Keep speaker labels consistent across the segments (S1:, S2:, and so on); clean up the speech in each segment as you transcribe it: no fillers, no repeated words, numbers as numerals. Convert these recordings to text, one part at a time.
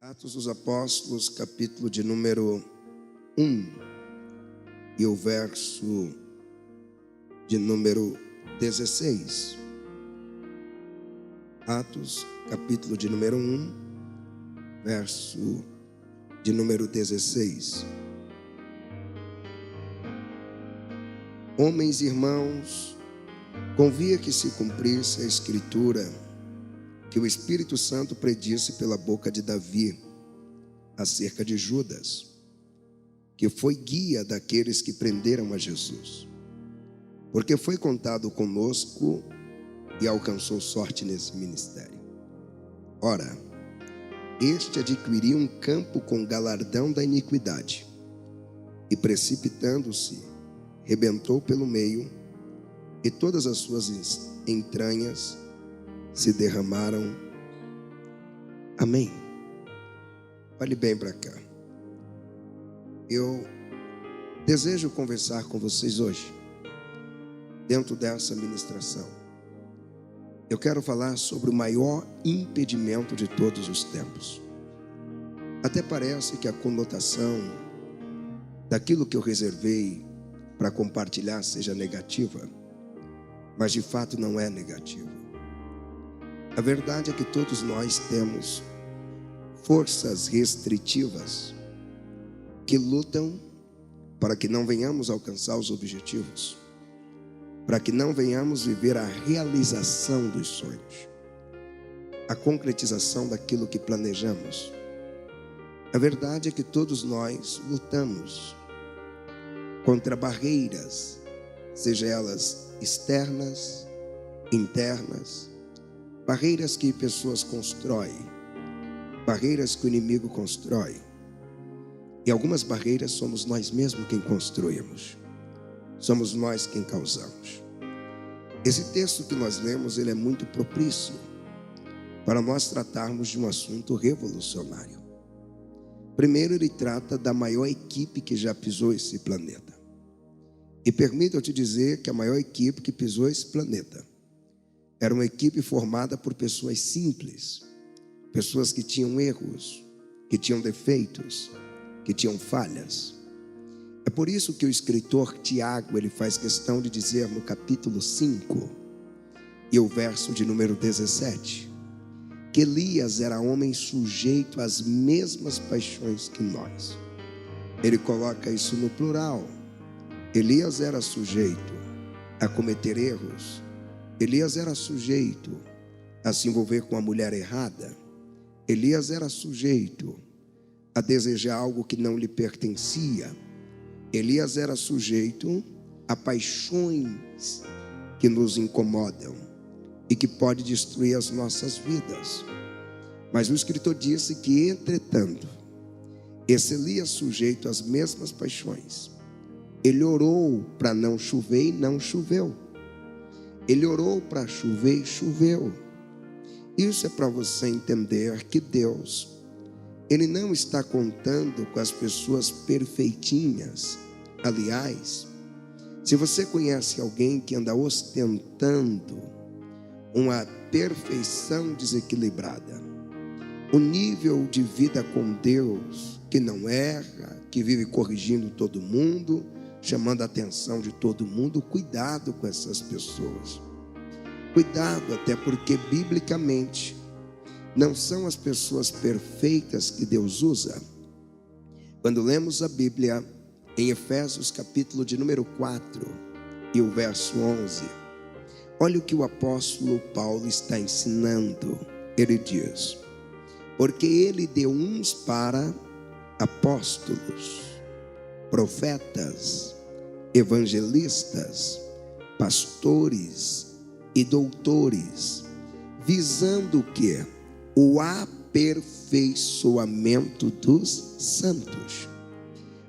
S1: Atos dos Apóstolos, capítulo de número 1 e o verso de número 16. Atos, capítulo de número 1, verso de número 16. Homens e irmãos, convia que se cumprisse a Escritura que o Espírito Santo predisse pela boca de Davi acerca de Judas, que foi guia daqueles que prenderam a Jesus, porque foi contado conosco e alcançou sorte nesse ministério. Ora, este adquiriu um campo com galardão da iniquidade, e precipitando-se, rebentou pelo meio, e todas as suas entranhas se derramaram. Amém. Olhe bem para cá. Eu desejo conversar com vocês hoje, dentro dessa ministração. Eu quero falar sobre o maior impedimento de todos os tempos. Até parece que a conotação daquilo que eu reservei para compartilhar seja negativa, mas de fato não é negativa. A verdade é que todos nós temos forças restritivas que lutam para que não venhamos alcançar os objetivos, para que não venhamos viver a realização dos sonhos, a concretização daquilo que planejamos. A verdade é que todos nós lutamos contra barreiras, seja elas externas, internas, barreiras que pessoas constroem, barreiras que o inimigo constrói. E algumas barreiras somos nós mesmos quem construímos, somos nós quem causamos. Esse texto que nós lemos, ele é muito propício para nós tratarmos de um assunto revolucionário. Primeiro, ele trata da maior equipe que já pisou esse planeta. E permita eu te dizer que a maior equipe que pisou esse planeta era uma equipe formada por pessoas simples, pessoas que tinham erros, que tinham defeitos, que tinham falhas. É por isso que o escritor Tiago, ele faz questão de dizer no capítulo 5 e o verso de número 17, que Elias era homem sujeito às mesmas paixões que nós. Ele coloca isso no plural. Elias era sujeito a cometer erros. Elias era sujeito a se envolver com a mulher errada. Elias era sujeito a desejar algo que não lhe pertencia. Elias era sujeito a paixões que nos incomodam e que pode destruir as nossas vidas. Mas o escritor disse que, entretanto, esse Elias sujeito às mesmas paixões, ele orou para não chover e não choveu. Ele orou para chover e choveu. Isso é para você entender que Deus, ele não está contando com as pessoas perfeitinhas. Aliás, se você conhece alguém que anda ostentando uma perfeição desequilibrada, o nível de vida com Deus, que não erra, que vive corrigindo todo mundo, chamando a atenção de todo mundo, cuidado com essas pessoas. Cuidado, até porque biblicamente não são as pessoas perfeitas que Deus usa. Quando lemos a Bíblia em Efésios capítulo de número 4 e o verso 11, olha o que o apóstolo Paulo está ensinando. Ele diz: porque ele deu uns para apóstolos, profetas, evangelistas, pastores e doutores, visando o quê? O aperfeiçoamento dos santos.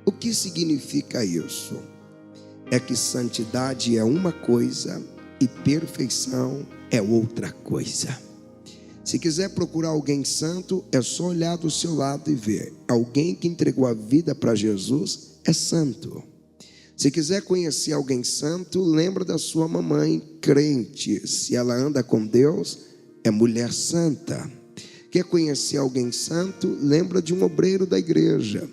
S1: O que significa isso? É que santidade é uma coisa e perfeição é outra coisa. Se quiser procurar alguém santo, é só olhar do seu lado e ver. Alguém que entregou a vida para Jesus é santo. Se quiser conhecer alguém santo, lembra da sua mamãe crente. Se ela anda com Deus, é mulher santa. Quer conhecer alguém santo? Lembra de um obreiro da igreja.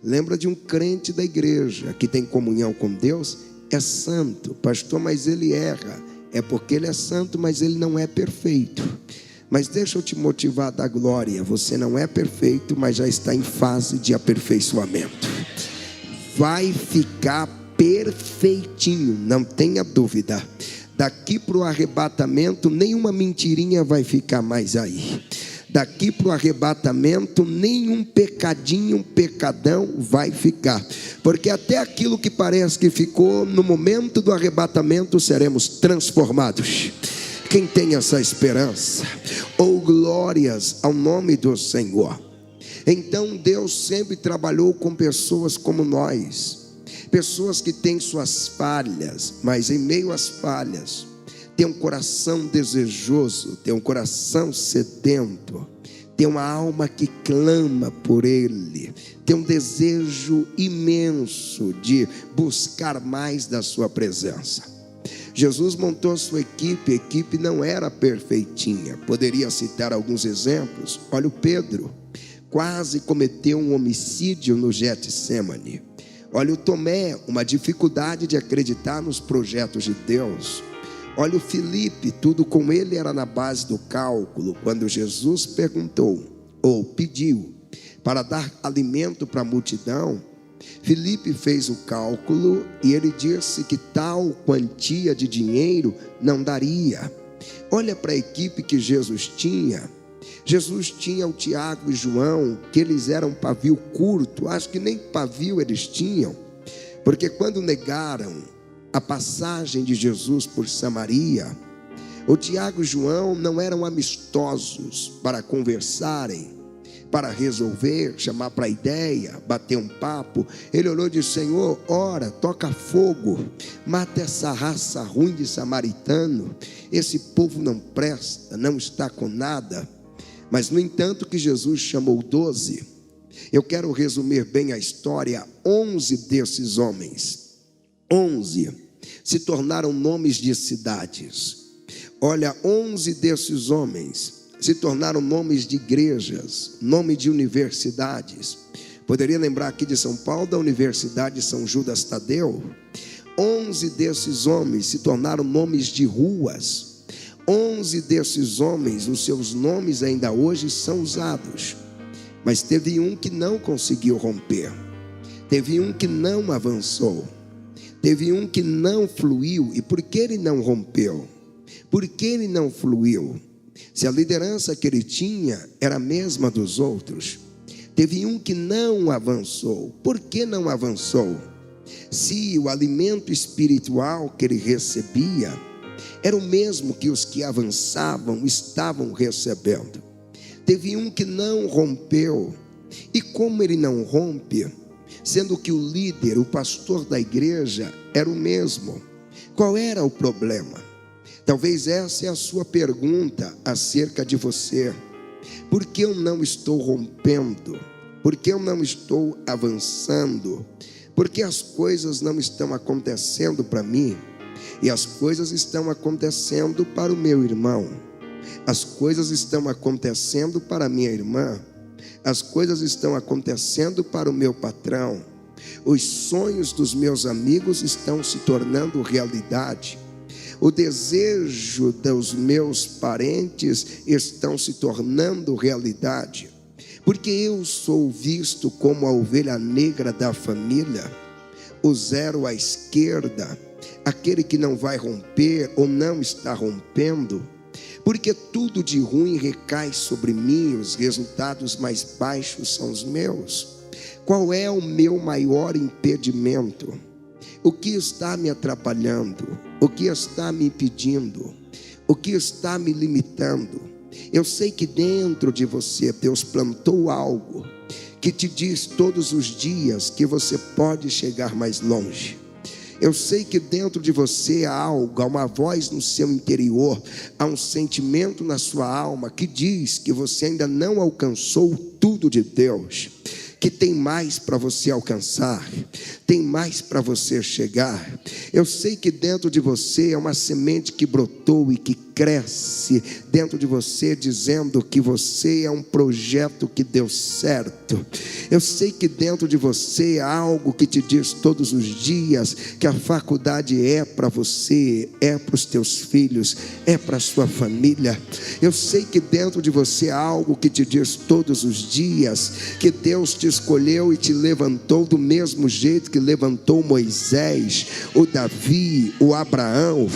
S1: Lembra de um crente da igreja que tem comunhão com Deus. É santo, pastor, mas ele erra. É porque ele é santo, mas ele não é perfeito. Mas deixa eu te motivar a dar glória. Você não é perfeito, mas já está em fase de aperfeiçoamento. Vai ficar perfeitinho, não tenha dúvida. Daqui para o arrebatamento, nenhuma mentirinha vai ficar mais aí. Daqui para o arrebatamento, nenhum pecadinho, um pecadão vai ficar. Porque até aquilo que parece que ficou, no momento do arrebatamento, seremos transformados. Quem tem essa esperança? Oh, glórias ao nome do Senhor. Então Deus sempre trabalhou com pessoas como nós. Pessoas que têm suas falhas, mas em meio às falhas tem um coração desejoso, tem um coração sedento, tem uma alma que clama por Ele, tem um desejo imenso de buscar mais da sua presença. Jesus montou sua equipe, a equipe não era perfeitinha. Poderia citar alguns exemplos. Olha o Pedro, quase cometeu um homicídio no Getsemane. Olha o Tomé, uma dificuldade de acreditar nos projetos de Deus. Olha o Filipe, tudo com ele era na base do cálculo. Quando Jesus perguntou, ou pediu, para dar alimento para a multidão, Filipe fez o cálculo e ele disse que tal quantia de dinheiro não daria. Olha para a equipe que Jesus tinha. Jesus tinha o Tiago e João, que eles eram pavio curto, acho que nem pavio eles tinham, porque quando negaram a passagem de Jesus por Samaria, o Tiago e João não eram amistosos para conversarem, para resolver, chamar para a ideia, bater um papo. Ele olhou e disse: Senhor, ora, toca fogo, mata essa raça ruim de samaritano, esse povo não presta, não está com nada. Mas no entanto que Jesus chamou 12, eu quero resumir bem a história. 11 desses homens, 11 se tornaram nomes de cidades. Olha, 11 desses homens se tornaram nomes de igrejas, nome de universidades. Poderia lembrar aqui de São Paulo, da Universidade São Judas Tadeu. 11 desses homens se tornaram nomes de ruas. 11 desses homens, os seus nomes ainda hoje são usados. Mas teve um que não conseguiu romper. Teve um que não avançou. Teve um que não fluiu. E por que ele não rompeu? Por que ele não fluiu? Se a liderança que ele tinha era a mesma dos outros. Teve um que não avançou. Por que não avançou? Se o alimento espiritual que ele recebia era o mesmo que os que avançavam estavam recebendo. Teve um que não rompeu. E como ele não rompe, sendo que o líder, o pastor da igreja era o mesmo, qual era o problema? Talvez essa é a sua pergunta acerca de você. Por que eu não estou rompendo? Por que eu não estou avançando? Por que as coisas não estão acontecendo para mim? E as coisas estão acontecendo para o meu irmão. As coisas estão acontecendo para a minha irmã. As coisas estão acontecendo para o meu patrão. Os sonhos dos meus amigos estão se tornando realidade. O desejo dos meus parentes estão se tornando realidade. Porque eu sou visto como a ovelha negra da família, o zero à esquerda, aquele que não vai romper ou não está rompendo. Porque tudo de ruim recai sobre mim, os resultados mais baixos são os meus. Qual é o meu maior impedimento? O que está me atrapalhando? O que está me impedindo? O que está me limitando? Eu sei que dentro de você Deus plantou algo que te diz todos os dias que você pode chegar mais longe. Eu sei que dentro de você há algo, há uma voz no seu interior, há um sentimento na sua alma que diz que você ainda não alcançou tudo de Deus, que tem mais para você alcançar, tem mais para você chegar. Eu sei que dentro de você é uma semente que brotou e que cresce dentro de você, dizendo que você é um projeto que deu certo. Eu sei que dentro de você há algo que te diz todos os dias que a faculdade é para você, é para os teus filhos, é para a sua família. Eu sei que dentro de você há algo que te diz todos os dias que Deus te escolheu e te levantou do mesmo jeito que levantou Moisés, o Davi, o Abraão.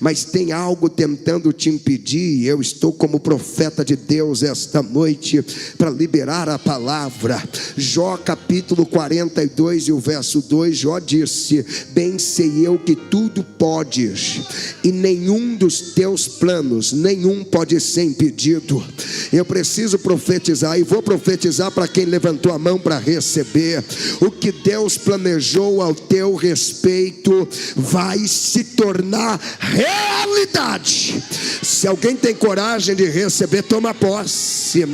S1: Mas tem algo tentando te impedir. Eu estou como profeta de Deus esta noite para liberar a palavra. Jó capítulo 42 e o verso 2, Jó disse: bem sei eu que tudo podes, e nenhum dos teus planos, nenhum pode ser impedido. Eu preciso profetizar, e vou profetizar para quem levantou a mão para receber. O que Deus planejou ao teu respeito vai se tornar realidade. Se alguém tem coragem de receber, toma posse.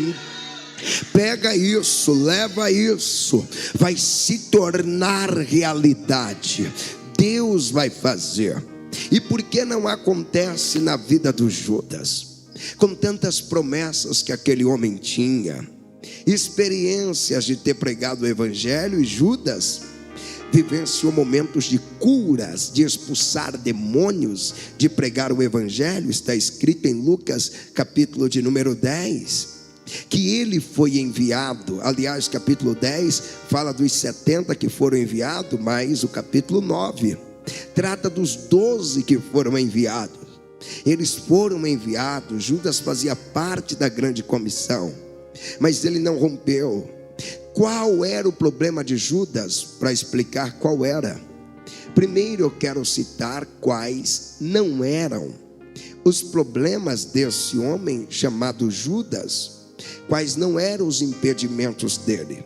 S1: Pega isso, leva isso, vai se tornar realidade. Deus vai fazer. E por que não acontece na vida dos Judas? Com tantas promessas que aquele homem tinha, experiências de ter pregado o evangelho, e Judas vivenciou momentos de curas, de expulsar demônios, de pregar o evangelho. Está escrito em Lucas capítulo de número 10, que ele foi enviado. Aliás, capítulo 10 fala dos 70 que foram enviados, mas o capítulo 9 trata dos 12 que foram enviados. Eles foram enviados. Judas fazia parte da grande comissão, mas ele não rompeu. Qual era o problema de Judas? Para explicar qual era, primeiro eu quero citar quais não eram os problemas desse homem chamado Judas. Quais não eram os impedimentos dele?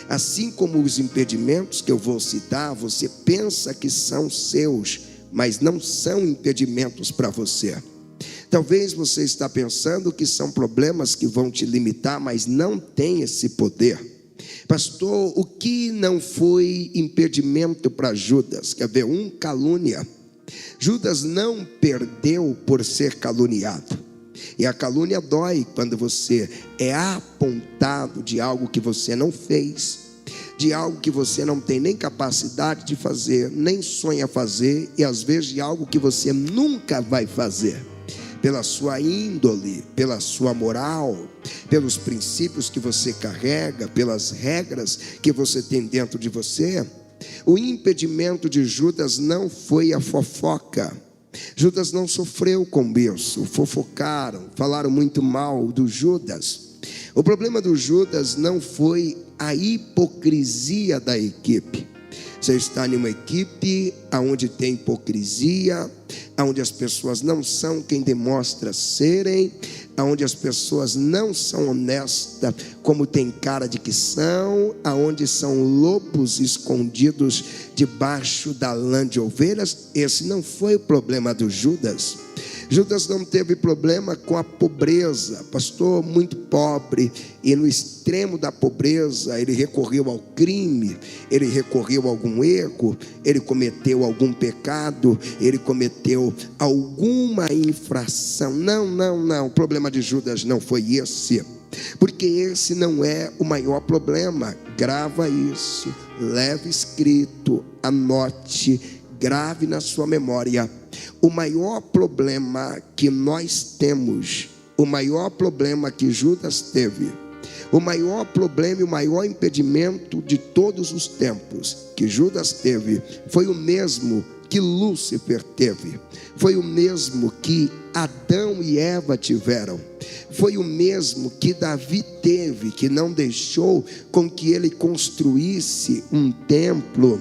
S1: Assim como os impedimentos que eu vou citar, você pensa que são seus, mas não são impedimentos para você. Talvez você está pensando que são problemas que vão te limitar, mas não tem esse poder. Pastor, o que não foi impedimento para Judas? Quer ver? Calúnia. Judas não perdeu por ser caluniado. E a calúnia dói quando você é apontado de algo que você não fez, de algo que você não tem nem capacidade de fazer, nem sonha fazer, e às vezes de algo que você nunca vai fazer, pela sua índole, pela sua moral, pelos princípios que você carrega, pelas regras que você tem dentro de você. O impedimento de Judas não foi a fofoca. Judas não sofreu com isso. Fofocaram, falaram muito mal do Judas. O problema do Judas não foi a hipocrisia da equipe. Você está em uma equipe onde tem hipocrisia, onde as pessoas não são quem demonstra serem, onde as pessoas não são honestas como tem cara de que são, onde são lobos escondidos debaixo da lã de ovelhas. Esse não foi o problema do Judas. Judas não teve problema com a pobreza. Pastor, muito pobre, e no extremo da pobreza ele recorreu ao crime, ele recorreu a algum erro, ele cometeu algum pecado, ele cometeu alguma infração. Não, o problema de Judas não foi esse, porque esse não é o maior problema. Grava isso, leve escrito, anote, grave na sua memória. O maior problema que nós temos, o maior problema que Judas teve, o maior problema e o maior impedimento de todos os tempos que Judas teve, foi o mesmo que Lúcifer teve, foi o mesmo que Adão e Eva tiveram, foi o mesmo que Davi teve, que não deixou com que ele construísse um templo,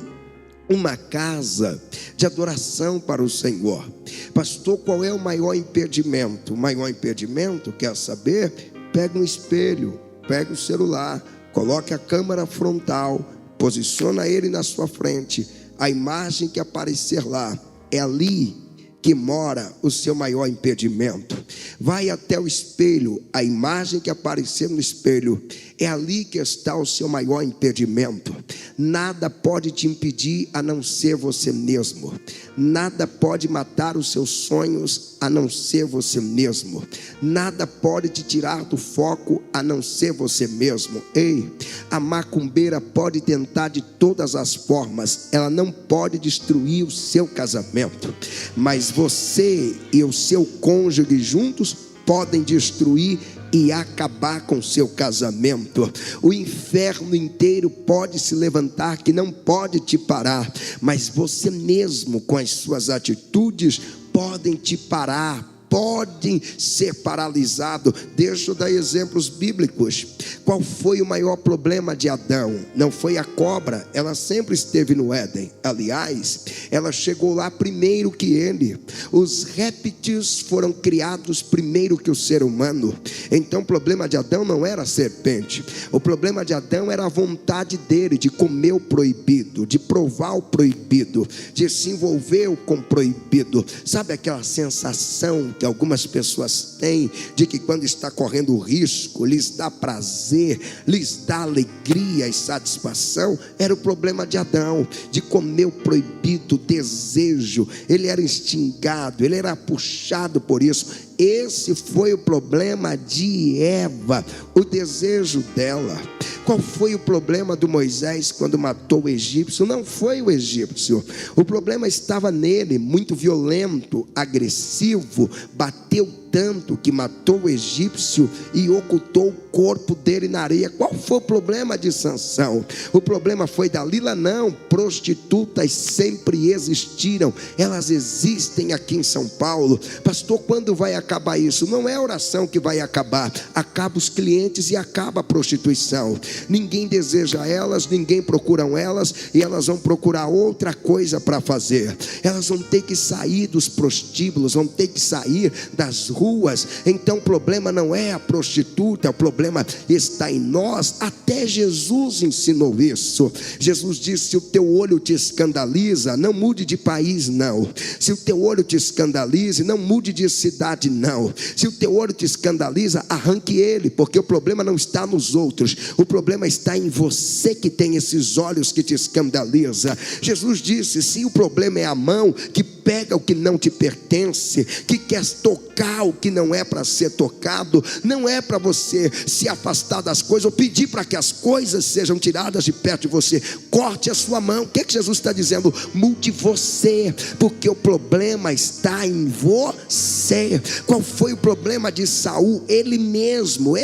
S1: uma casa de adoração para o Senhor. Pastor, qual é o maior impedimento? O maior impedimento, quer saber? Pega um espelho, pega o celular, coloque a câmera frontal, posiciona ele na sua frente. A imagem que aparecer lá, é ali que mora o seu maior impedimento. Vai até o espelho, a imagem que aparecer no espelho É ali que está o seu maior impedimento. Nada pode te impedir a não ser você mesmo. Nada pode matar os seus sonhos a não ser você mesmo. Nada pode te tirar do foco a não ser você mesmo. Ei, a macumbeira pode tentar de todas as formas, ela não pode destruir o seu casamento, mas você e o seu cônjuge juntos podem destruir e acabar com seu casamento. O inferno inteiro pode se levantar, que não pode te parar, mas você mesmo com as suas atitudes podem te parar, podem ser paralisados. Deixa eu dar exemplos bíblicos. Qual foi o maior problema de Adão? Não foi a cobra, ela sempre esteve no Éden. Aliás, ela chegou lá primeiro que ele. Os répteis foram criados primeiro que o ser humano. Então o problema de Adão não era a serpente. O problema de Adão era a vontade dele de comer o proibido, de provar o proibido, de se envolver com o proibido. Sabe aquela sensação que algumas pessoas têm de que quando está correndo risco lhes dá prazer, lhes dá alegria e satisfação? Era o problema de Adão, de comer o proibido, desejo. Ele era instigado, ele era puxado por isso. Esse foi o problema de Eva, o desejo dela. Qual foi o problema do Moisés quando matou o egípcio? Não foi o egípcio, o problema estava nele, muito violento, agressivo, bateu tanto que matou o egípcio e ocultou o corpo dele na areia. Qual foi o problema de Sansão? O problema foi Dalila? Não, prostitutas sempre existiram, elas existem aqui em São Paulo. Pastor, quando vai acabar isso? Não é a oração que vai acabar, acaba os clientes e acaba a prostituição. Ninguém deseja elas, ninguém procura elas, e elas vão procurar outra coisa para fazer. Elas vão ter que sair dos prostíbulos, vão ter que sair das ruas. Então o problema não é a prostituta, o problema está em nós. Até Jesus ensinou isso. Jesus disse: se o teu olho te escandaliza, não mude de país não. Se o teu olho te escandaliza, não mude de cidade não. Se o teu olho te escandaliza, arranque ele, porque o problema não está nos outros, o problema está em você que tem esses olhos que te escandaliza. Jesus disse: se o problema é a mão que pega o que não te pertence, que quer tocar o que não é para ser tocado, não é para você se afastar das coisas ou pedir para que as coisas sejam tiradas de perto de você. Corte a sua mão. O que Jesus está dizendo? Mude você, porque o problema está em você. Qual foi o problema de Saul? Ele mesmo.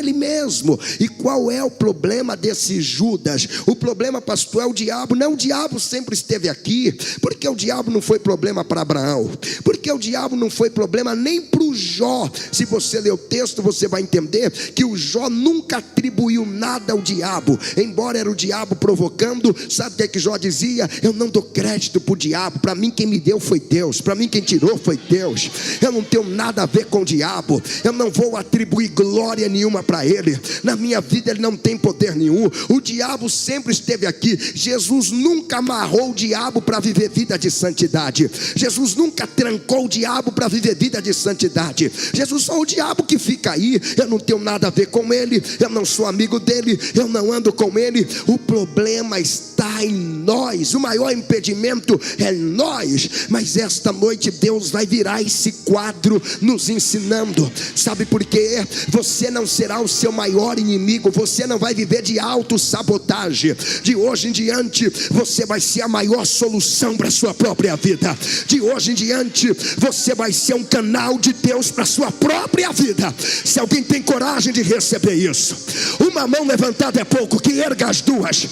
S1: E qual é o problema desse Judas? O problema, pastor, é o diabo. Não, o diabo sempre esteve aqui. Porque o diabo não foi problema para Abraão, porque o diabo não foi problema nem para o Jó. Se você ler o texto, você vai entender que o Jó nunca atribuiu nada ao diabo, embora era o diabo provocando. Sabe o que Jó dizia? Eu não dou crédito para o diabo, para mim quem me deu foi Deus, para mim quem tirou foi Deus. Eu não tenho nada a ver com o diabo, eu não vou atribuir glória nenhuma para ele, na minha vida ele não tem poder nenhum. O diabo sempre esteve aqui. Jesus nunca amarrou o diabo para viver vida de santidade. Jesus nunca trancou o diabo para viver vida de santidade. Jesus só o diabo que fica aí. Eu não tenho nada a ver com ele, eu não sou amigo dele, eu não ando com ele. O problema está em nós, o maior impedimento é nós. Mas esta noite Deus vai virar esse quadro nos ensinando. Sabe por quê? Você não será o seu maior inimigo, você não vai viver de autossabotagem. De hoje em diante você vai ser a maior solução para a sua própria vida. De hoje em diante você vai ser um canal de Deus para a sua própria vida. Se alguém tem coragem de receber isso, uma mão levantada é pouco, que erga as duas.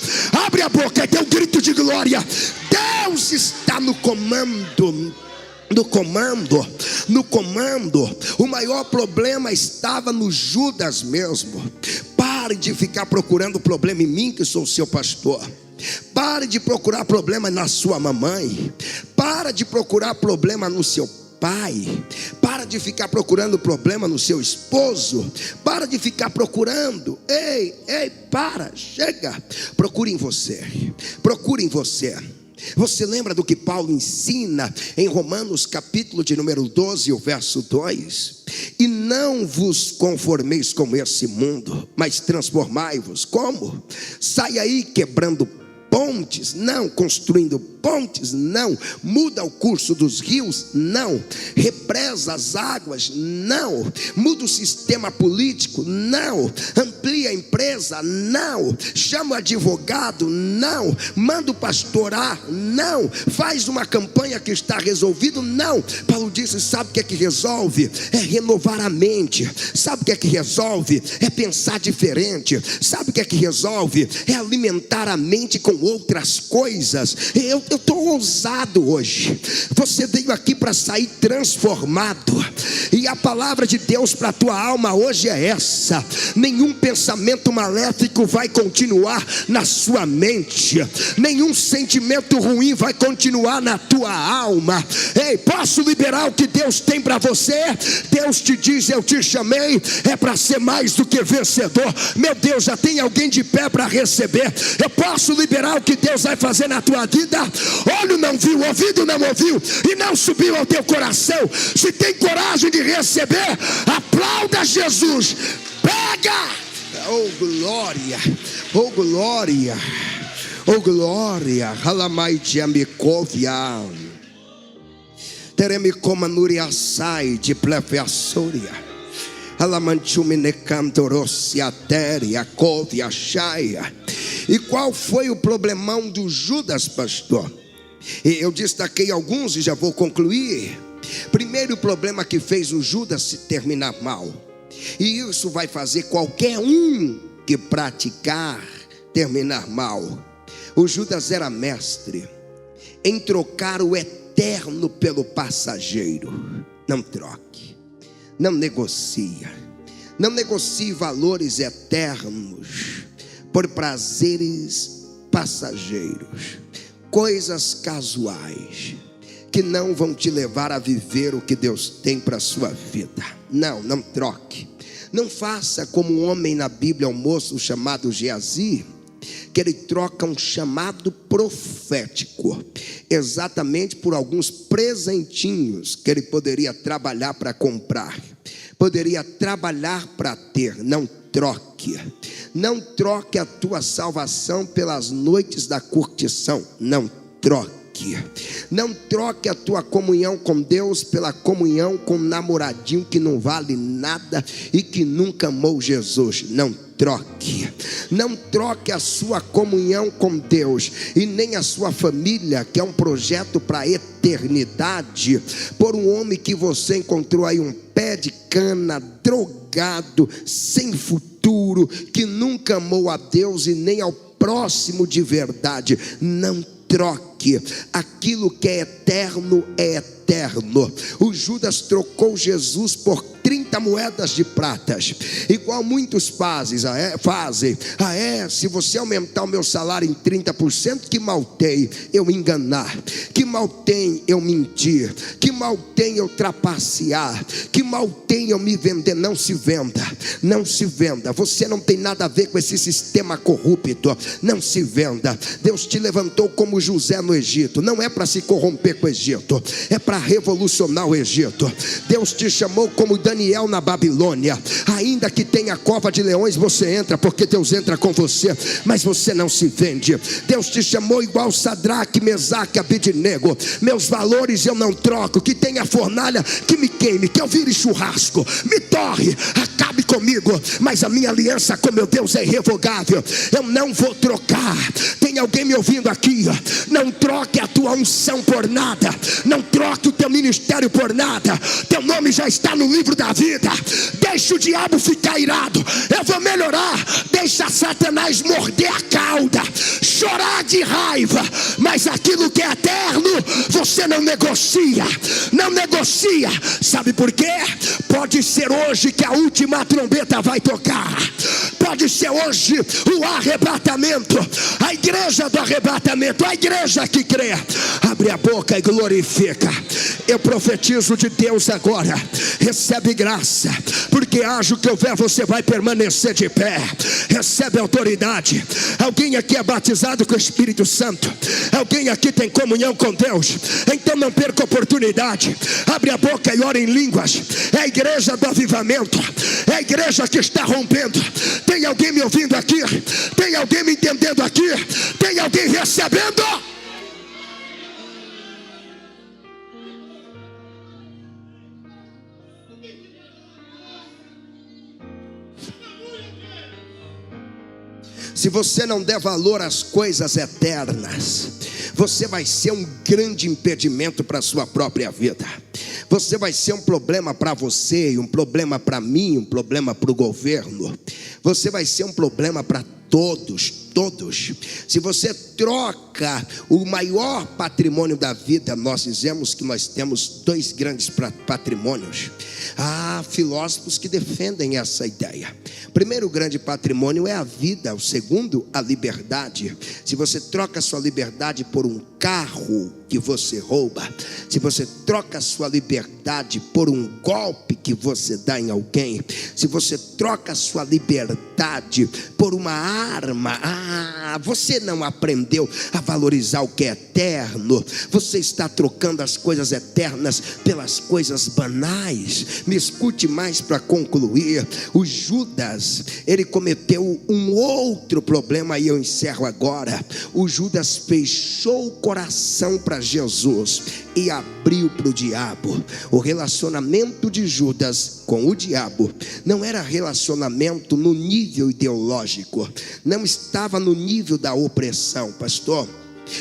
S1: Abre a boca e dê um grito de glória. Deus está no comando. No comando. O maior problema estava no Judas mesmo. Pare de ficar procurando problema em mim, que sou o seu pastor. Pare de procurar problema na sua mamãe. Para de procurar problema no seu pai. Para de ficar procurando problema no seu esposo. Para de ficar procurando. Ei, para, chega. Procure em você. Você lembra do que Paulo ensina em Romanos capítulo de número 12, o verso 2? E não vos conformeis com esse mundo, mas transformai-vos. Como? Sai aí quebrando pontes? Não. Construindo pontes? Não. Muda o curso dos rios? Não. Represa as águas? Não. Muda o sistema político? Não. Amplia a empresa? Não. Chama o advogado? Não. Manda o pastor orar? Não. Faz uma campanha que está resolvido? Não. Paulo disse: sabe o que é que resolve? É renovar a mente. Sabe o que é que resolve? É pensar diferente. Sabe o que é que resolve? É alimentar a mente com outras coisas. Eu estou ousado hoje. Você veio aqui para sair transformado, e a palavra de Deus para a tua alma hoje é essa: nenhum pensamento maléfico vai continuar na sua mente, nenhum sentimento ruim vai continuar na tua alma. Ei, posso liberar o que Deus tem para você? Deus te diz: eu te chamei, é para ser mais do que vencedor. Meu Deus, já tem alguém de pé para receber? Eu posso liberar o que Deus vai fazer na tua vida? Olho não viu, ouvido não ouviu, e não subiu ao teu coração. Se tem coragem de receber, aplauda Jesus. Pega! Oh glória, oh glória, oh glória. Halamaite amikovia teremicoma nuriasai de plefeasoria. E qual foi o problemão do Judas, pastor? Eu destaquei alguns e já vou concluir. Primeiro problema que fez o Judas se terminar mal, e isso vai fazer qualquer um que praticar terminar mal. O Judas era mestre em trocar o eterno pelo passageiro. Não troque, não negocia, não negocie valores eternos por prazeres passageiros, coisas casuais que não vão te levar a viver o que Deus tem para a sua vida. Não troque. Não faça como um homem na Bíblia, um moço chamado Geazi, que ele troca um chamado profético exatamente por alguns presentinhos que ele poderia trabalhar para comprar, poderia trabalhar para ter. Não troque. Não troque a tua salvação pelas noites da curtição. Não troque. Não troque a tua comunhão com Deus pela comunhão com um namoradinho que não vale nada e que nunca amou Jesus. Não troque. Não troque a sua comunhão com Deus e nem a sua família, que é um projeto para a eternidade, por um homem que você encontrou aí, um pé de cana, drogado, sem futuro, que nunca amou a Deus e nem ao próximo de verdade. Não troque. Aquilo que é eterno é eterno. O Judas trocou Jesus por 30 moedas de pratas, igual muitos fazem. Se você aumentar o meu salário em 30%, que mal tem eu enganar, que mal tem eu mentir, que mal tem eu trapacear, que mal tem eu me vender. Não se venda, não se venda. Você não tem nada a ver com esse sistema corrupto. Não se venda. Deus te levantou como José no Egito, não é para se corromper com o Egito, é para revolucionar o Egito. Deus te chamou como Daniel na Babilônia, ainda que tenha cova de leões, você entra, porque Deus entra com você, mas você não se vende. Deus te chamou igual Sadraque, Mesaque, Abednego. Meus valores eu não troco. Que tenha fornalha, que me queime, que eu vire churrasco, me torre, acabe comigo, mas a minha aliança com meu Deus é irrevogável. Eu não vou trocar. Tem alguém me ouvindo aqui? Não troque a tua unção por nada. Não troque o teu ministério por nada. Teu nome já está no livro da vida. Deixa o diabo ficar irado. Eu vou melhorar. Deixa Satanás morder a cauda, chorar de raiva. Mas aquilo que é eterno, você não negocia. Não negocia. Sabe por quê? Pode ser hoje que a última trombeta vai tocar. Pode ser hoje o arrebatamento. A igreja do arrebatamento, a igreja que crê, abre a boca e glorifica. Eu profetizo de Deus agora. Recebe graça, porque que haja o que houver, você vai permanecer de pé. Recebe autoridade. Alguém aqui é batizado com o Espírito Santo? Alguém aqui tem comunhão com Deus? Então não perca a oportunidade. Abre a boca e ora em línguas. É a igreja do avivamento. É a igreja que está rompendo. Tem alguém me ouvindo aqui? Tem alguém me entendendo aqui? Tem alguém recebendo? Se você não der valor às coisas eternas, você vai ser um grande impedimento para a sua própria vida. Você vai ser um problema para você, um problema para mim, um problema para o governo. Você vai ser um problema para todos. Se você troca o maior patrimônio da vida, nós dizemos que nós temos dois grandes patrimônios. Há filósofos que defendem essa ideia. O primeiro grande patrimônio é a vida, o segundo, a liberdade. Se você troca a sua liberdade por um carro que você rouba, se você troca a sua liberdade por um golpe que você dá em alguém, se você troca a sua liberdade por uma arma, você não aprendeu a valorizar o que é eterno. Você está trocando as coisas eternas pelas coisas banais. Me escute mais para concluir. O Judas, ele cometeu um outro problema e eu encerro agora. O Judas fechou o coração para Jesus e abriu para o diabo. O relacionamento de Judas com o diabo não era relacionamento no nível ideológico, não estava no nível da opressão. Pastor,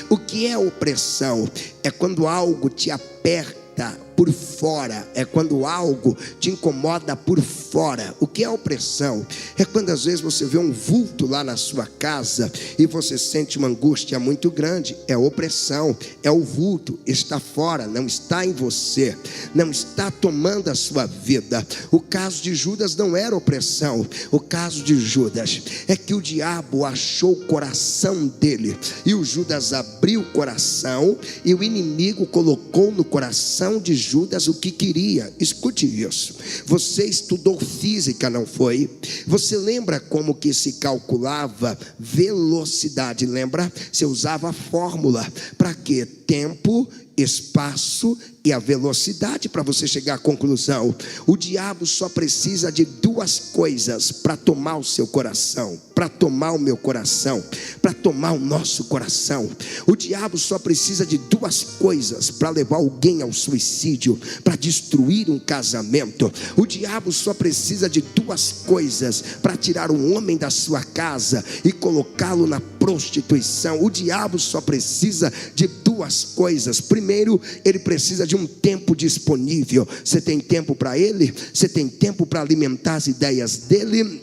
S1: o que é opressão? É quando algo te aperta por fora, é quando algo te incomoda por fora. O que é opressão? É quando às vezes você vê um vulto lá na sua casa e você sente uma angústia muito grande. É opressão, é o vulto, está fora, não está em você, não está tomando a sua vida. O caso de Judas não era opressão. O caso de Judas é que o diabo achou o coração dele e o Judas abriu o coração e o inimigo colocou no coração de Judas o que queria. Escute isso. Você estudou física, não foi? Você lembra como que se calculava velocidade? Lembra? Você usava a fórmula. Para quê? Tempo, espaço e a velocidade para você chegar à conclusão. O diabo só precisa de duas coisas para tomar o seu coração, para tomar o meu coração, para tomar o nosso coração. O diabo só precisa de duas coisas para levar alguém ao suicídio, para destruir um casamento. O diabo só precisa de duas coisas para tirar um homem da sua casa e colocá-lo na prostituição. O diabo só precisa de duas coisas. Primeiro, ele precisa de um tempo disponível. Você tem tempo para ele? Você tem tempo para alimentar as ideias dele?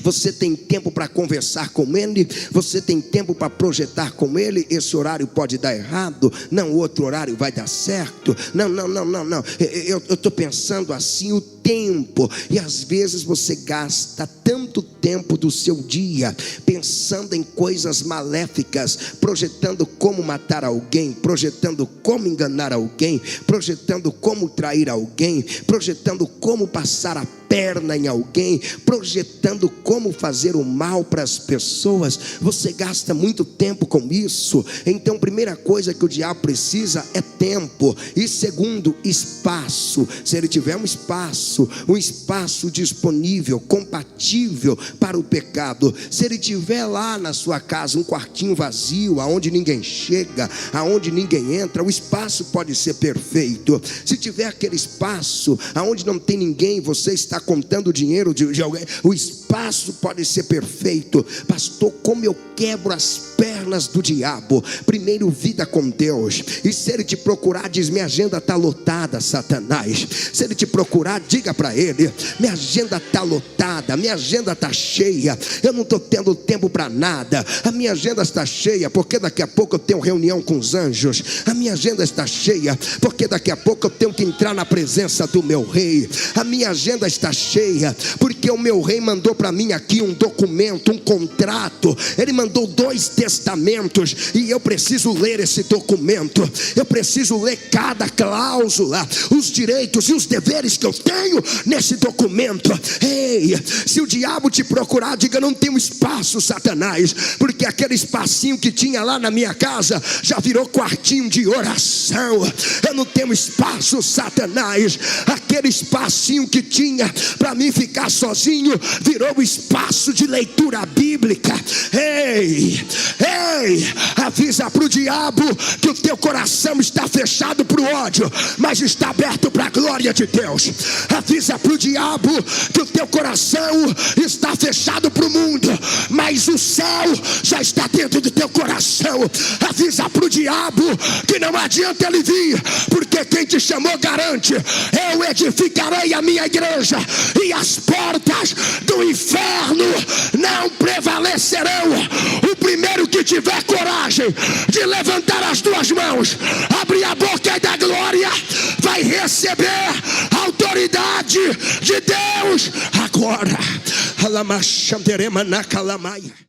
S1: Você tem tempo para conversar com ele? Você tem tempo para projetar com ele? Esse horário pode dar errado, não, outro horário vai dar certo. Não, eu estou pensando assim, o tempo. E às vezes você gasta tanto tempo do seu dia pensando em coisas maléficas, projetando como matar alguém, projetando como enganar alguém, projetando como trair alguém, projetando como passar a perna em alguém, projetando como fazer o mal para as pessoas. Você gasta muito tempo com isso. Então a primeira coisa que o diabo precisa é tempo. E segundo, espaço. Se ele tiver um espaço disponível, compatível para o pecado, se ele tiver lá na sua casa um quartinho vazio, aonde ninguém chega, aonde ninguém entra, o espaço pode ser perfeito. Se tiver aquele espaço aonde não tem ninguém, você está contando o dinheiro de alguém, o espaço pode ser perfeito. Pastor, como eu quebro as pernas do diabo? Primeiro, vida com Deus. E se ele te procurar, diz: minha agenda está lotada, Satanás. Se ele te procurar, diga para ele: minha agenda está lotada, minha agenda está cheia, eu não estou tendo tempo para nada. A minha agenda está cheia porque daqui a pouco eu tenho reunião com os anjos. A minha agenda está cheia porque daqui a pouco eu tenho que entrar na presença do meu rei. A minha agenda está está cheia, porque o meu rei mandou para mim aqui um documento, um contrato. Ele mandou 2 testamentos e eu preciso ler esse documento. Eu preciso ler cada cláusula, os direitos e os deveres que eu tenho nesse documento. Ei, se o diabo te procurar, diga: não tenho espaço, Satanás, porque aquele espacinho que tinha lá na minha casa já virou quartinho de oração. Eu não tenho espaço, Satanás. Aquele espacinho que tinha para mim ficar sozinho virou espaço de leitura bíblica. Ei, avisa para o diabo que o teu coração está fechado para o ódio, mas está aberto para a glória de Deus. Avisa para o diabo que o teu coração está fechado para o mundo, mas o céu já está dentro do teu coração. Avisa para o diabo que não adianta ele vir, porque quem te chamou garante: eu edificarei a minha igreja e as portas do inferno não prevalecerão. O primeiro que tiver coragem de levantar as 2 mãos, abrir a boca e dar glória, vai receber a autoridade de Deus agora.